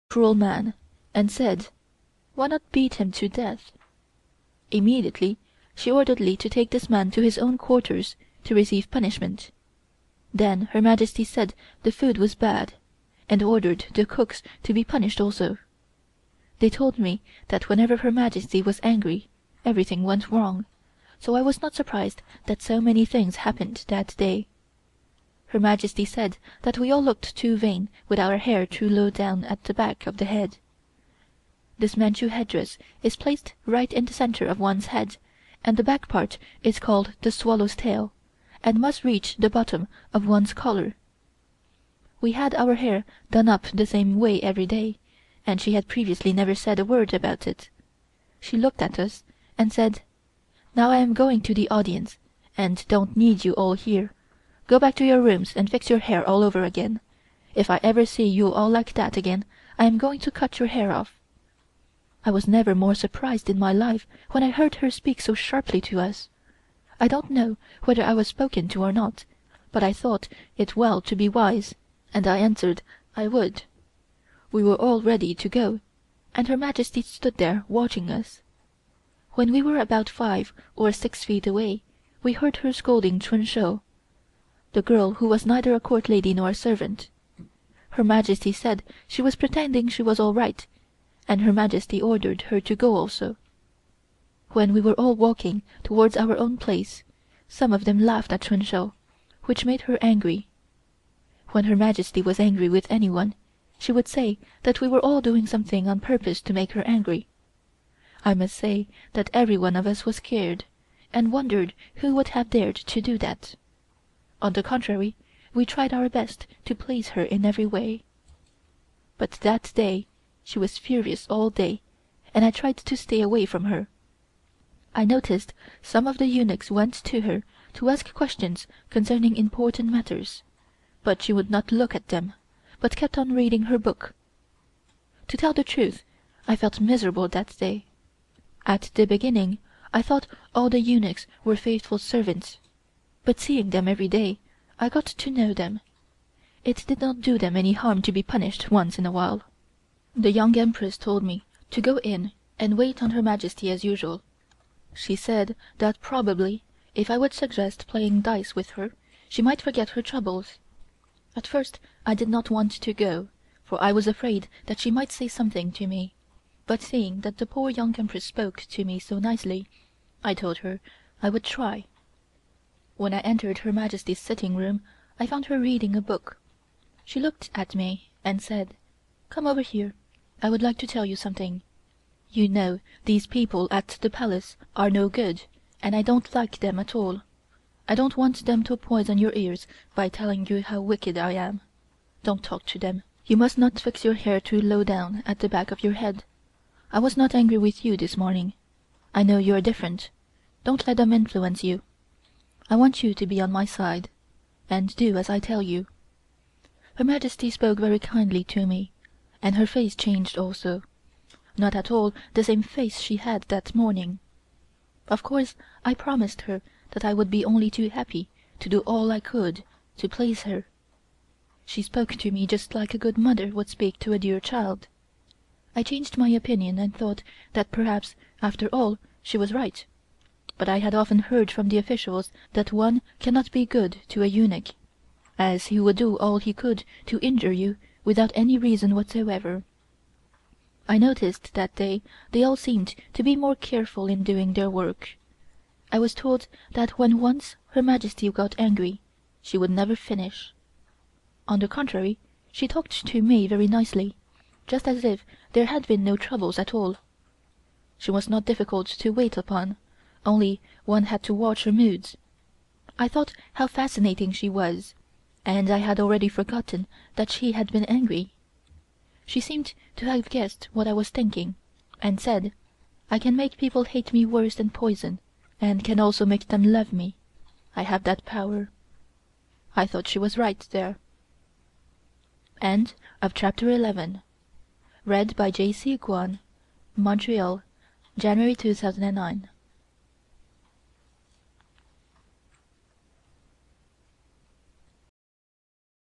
cruel man, and said, "Why not beat him to death?" Immediately she ordered Li to take this man to his own quarters to receive punishment. Then Her Majesty said the food was bad, and ordered the cooks to be punished also. They told me that whenever Her Majesty was angry everything went wrong, so I was not surprised that so many things happened that day. Her Majesty said that we all looked too vain with our hair too low down at the back of the head. This Manchu headdress is placed right in the center of one's head, and the back part is called the swallow's tail, and must reach the bottom of one's collar. We had our hair done up the same way every day, and she had previously never said a word about it. She looked at us and said, "Now I am going to the audience, and don't need you all here. Go back to your rooms and fix your hair all over again. If I ever see you all like that again, I am going to cut your hair off." I was never more surprised in my life when I heard her speak so sharply to us. I don't know whether I was spoken to or not, but I thought it well to be wise, and I answered I would. We were all ready to go, and Her Majesty stood there watching us. When we were about 5 or 6 feet away, we heard her scolding Chun Shou, the girl who was neither a court lady nor a servant. Her Majesty said she was pretending she was all right, and Her Majesty ordered her to go also. When we were all walking towards our own place, some of them laughed at Chun Shou, which made her angry. When Her Majesty was angry with anyone, she would say that we were all doing something on purpose to make her angry. I must say that every one of us was scared, and wondered who would have dared to do that. On the contrary, we tried our best to please her in every way. But that day she was furious all day, and I tried to stay away from her. I noticed some of the eunuchs went to her to ask questions concerning important matters, but she would not look at them, but kept on reading her book. To tell the truth, I felt miserable that day. At the beginning I thought all the eunuchs were faithful servants, but seeing them every day, I got to know them. It did not do them any harm to be punished once in a while. The young Empress told me to go in and wait on Her Majesty as usual. She said that probably if I would suggest playing dice with her, she might forget her troubles. At first I did not want to go, for I was afraid that she might say something to me, but seeing that the poor young Empress spoke to me so nicely, I told her I would try. When I entered Her Majesty's sitting room, I found her reading a book. She looked at me and said, "Come over here. I would like to tell you something. You know these people at the Palace are no good, and I don't like them at all. I don't want them to poison your ears by telling you how wicked I am. Don't talk to them. You must not fix your hair too low down at the back of your head. I was not angry with you this morning. I know you are different. Don't let them influence you. I want you to be on my side, and do as I tell you." Her Majesty spoke very kindly to me, and her face changed also. Not at all the same face she had that morning. Of course I promised her that I would be only too happy to do all I could to please her. She spoke to me just like a good mother would speak to a dear child. I changed my opinion and thought that perhaps after all she was right, but I had often heard from the officials that one cannot be good to a eunuch, as he would do all he could to injure you without any reason whatsoever. I noticed that day they all seemed to be more careful in doing their work. I was told that when once Her Majesty got angry, she would never finish. On the contrary, she talked to me very nicely, just as if there had been no troubles at all. She was not difficult to wait upon, only one had to watch her moods. I thought how fascinating she was, and I had already forgotten that she had been angry. She seemed to have guessed what I was thinking, and said, "I can make people hate me worse than poison, and can also make them love me. I have that power." I thought she was right there. End of Chapter 11. Read by J.C. Guan, Montreal, January 2009.